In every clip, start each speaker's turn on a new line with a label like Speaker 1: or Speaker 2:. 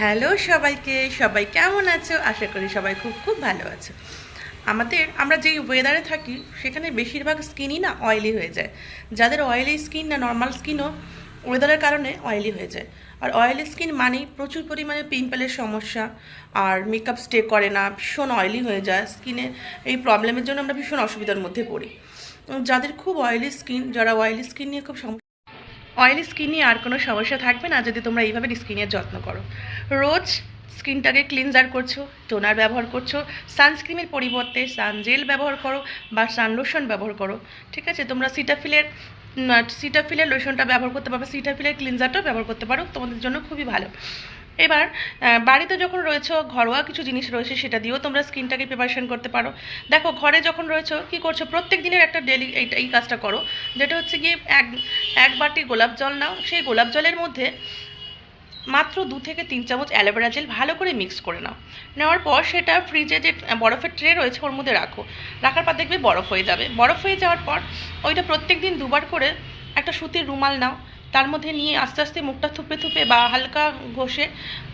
Speaker 1: Hello সবাইকে, সবাই কেমন আছো? আশা করি সবাই খুব খুব ভালো আছো। আমরা যেই ওয়েদারে থাকি সেখানে বেশিরভাগ স্কিনই না অয়েলি হয়ে যায়। যাদের অয়েলি স্কিন না নর্মাল স্কিনও ওয়েদারের কারণে অয়েলি হয়ে যায়। আর অয়েলি স্কিন মানেই প্রচুর পরিমাণে পিম্পলের সমস্যা, আর মেকআপ স্টে করে না, ভীষণ অয়েলি হয়ে যায় স্কিনে। এই প্রবলেমের জন্য আমরা ভীষণ অসুবিধার মধ্যে পড়ি। যাদের খুব অয়েলি স্কিন, যারা অয়েলি স্কিন নিয়ে খুব অয়েলি স্কিন নিয়ে আর কোনো সমস্যা থাকবে না যদি তোমরা এইভাবে স্কিনের যত্ন করো। রোজ স্কিনটাকে ক্লিনজার করছো, টোনার ব্যবহার করছো, সানস্ক্রিনের পরিবর্তে সানজেল ব্যবহার করো বা সানলোশন ব্যবহার করো। ঠিক আছে, তোমরা সিটাফিলের লোশনটা ব্যবহার করতে পারো, সিটাফিলের ক্লিনজারটাও ব্যবহার করতে পারো, তোমাদের জন্য খুবই ভালো। এবার বাড়িতে যখন রয়েছো, ঘরোয়া কিছু জিনিস রয়েছে সেটা দিয়েও তোমরা স্কিনটাকে প্রিপারেশন করতে পারো। দেখো, ঘরে যখন রয়েছো কী করছো, প্রত্যেক দিনের একটা ডেলি এই কাজটা করো, যেটা হচ্ছে গিয়ে এক বাটি গোলাপ জল নাও, সেই গোলাপ জলের মধ্যে মাত্র 2 থেকে 3 চামচ অ্যালোভেরা জেল ভালো করে মিক্স করে নাও। নেওয়ার পর সেটা ফ্রিজে যে বরফের ট্রে রয়েছে ওর মধ্যে রাখো। রাখার পর দেখবে বরফ হয়ে যাবে। বরফ হয়ে যাওয়ার পর ওইটা প্রত্যেক দিন দুবার করে একটা সুতির রুমাল নাও, তার মধ্যে নিয়ে আস্তে আস্তে মুখটা থুপে থুপে বা হালকা ঘষে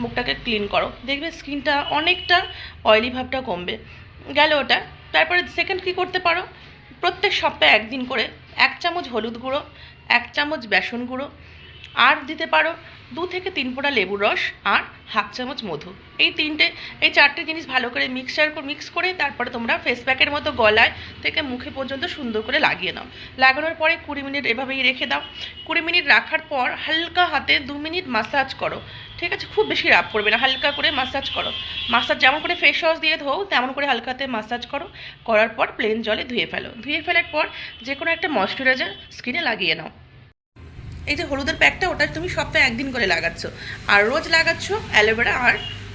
Speaker 1: মুখটাকে ক্লিন করো। দেখবে স্কিনটা অনেকটা অয়েলি ভাবটা কমবে। গেল ওটা। তারপরে সেকেন্ড কী করতে পারো, প্রত্যেক সপ্তাহে একদিন করে 1 চামচ হলুদ গুঁড়ো, 1 চামচ বেসন গুঁড়ো, আর দিতে পারো 2 থেকে 3 ফোঁটা লেবুর রস, আর হাফ চামচ মধু। এই চারটে জিনিস ভালো করে মিক্স করে তারপরে তোমরা ফেস প্যাকের মতো গলায় থেকে মুখে পর্যন্ত সুন্দর করে লাগিয়ে নাও। লাগানোর পরে 20 মিনিট এভাবেই রেখে দাও। 20 মিনিট রাখার পর হালকা হাতে 2 মিনিট মাসাজ করো। ঠিক আছে, খুব বেশি রাব করবে না, হালকা করে মাসাজ করো। মাসাজ যেমন করে ফেস ওয়াশ দিয়ে ধোও তেমন করে হালকা হাতে মাসাজ করো। করার পর প্লেন জলে ধুয়ে ফেলো। ধুয়ে ফেলার পর যে কোনো একটা ময়শ্চারাইজার স্কিনে লাগিয়ে নাও। এই যে হলুদের প্যাকটা, ওটা তুমি সপ্তাহে একদিন করে লাগাচ্ছ, আর রোজ লাগাচ্ছ অ্যালোভেরা আর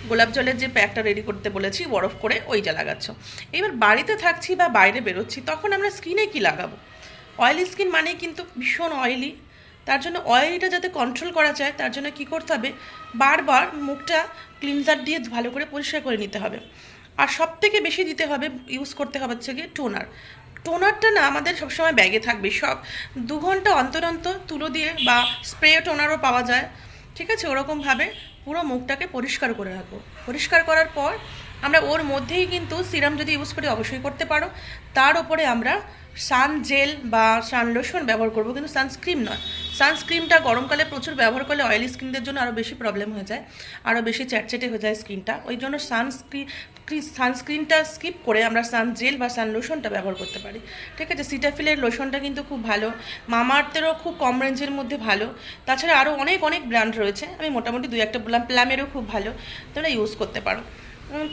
Speaker 1: গোলাপ জলের যে প্যাকটা রেডি করতে বলেছি বরফ করে, ওইটা লাগাচ্ছ। এবার বাড়িতে থাকছি বা বাইরে বেরোচ্ছি, তখন আমরা স্কিনে কি লাগাবো? অয়েলি স্কিন মানেই কিন্তু ভীষণ অয়েলি। তার জন্য অয়েলিটা যাতে কন্ট্রোল করা যায় তার জন্য কী করতে হবে, বারবার মুখটা ক্লিনজার দিয়ে ভালো করে পরিষ্কার করে নিতে হবে। আর সব থেকে বেশি দিতে হবে, ইউজ করতে হবে হচ্ছে গিয়ে টোনার। টোনারটা না আমাদের সবসময় ব্যাগে থাকবে, 2 ঘন্টা অন্তর অন্তর তুলো দিয়ে বা স্প্রে টোনারও পাওয়া যায়। ঠিক আছে, ওরকমভাবে পুরো মুখটাকে পরিষ্কার করে রাখবো। পরিষ্কার করার পর আমরা ওর মধ্যেই কিন্তু সিরাম যদি ইউজ করি অবশ্যই করতে পারো, তার ওপরে আমরা সান জেল বা সান লোশন ব্যবহার করবো, কিন্তু সানস্ক্রিন নয়। সানস্ক্রিনটা গরমকালে প্রচুর ব্যবহার করলে অয়েলি স্কিনদের জন্য আরও বেশি প্রবলেম হয়ে যায়, আরও বেশি চ্যাটচ্যাটে হয়ে যায় স্কিনটা। ওই জন্য সানস্ক্রিনটা স্কিপ করে আমরা সান জেল বা সান লোশনটা ব্যবহার করতে পারি। ঠিক আছে, সিটাফিলের লোশনটা কিন্তু খুব ভালো, মামাআর্থেরও খুব কম রেঞ্জের মধ্যে ভালো। তাছাড়া আরও অনেক অনেক ব্র্যান্ড রয়েছে, আমি মোটামুটি 2-1টা বললাম। প্লামেরও খুব ভালো, তোমরা ইউজ করতে পারো।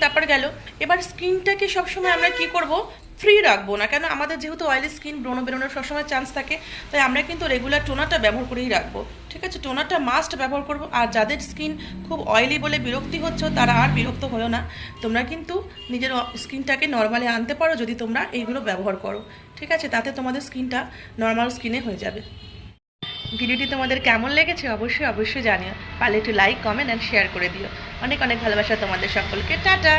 Speaker 1: তারপর গেল, এবার স্কিনটাকে সবসময় আমরা কি করব, ফ্রি রাখবো না। কেন, আমাদের যেহেতু অয়েলি স্কিন, ব্রণ বেরোনোর সবসময় চান্স থাকে, তাই আমরা কিন্তু রেগুলার টোনারটা ব্যবহার করেই রাখবো। ঠিক আছে, টোনারটা মাস্ট ব্যবহার করবো। আর যাদের স্কিন খুব অয়েলি বলে বিরক্তি হচ্ছে, তারা আর বিরক্ত হয়েও না, তোমরা কিন্তু নিজের স্কিনটাকে নর্মালে আনতে পারো যদি তোমরা এইগুলো ব্যবহার করো। ঠিক আছে, তাতে তোমাদের স্কিনটা নর্মাল স্কিনে হয়ে যাবে। ভিডিওটি তোমাদের কেমন লেগেছে অবশ্যই অবশ্যই জানিও। পারলে একটু লাইক, কমেন্ট অ্যান্ড শেয়ার করে দিও। অনেক অনেক ভালোবাসা তোমাদের সকলকে। টাটা।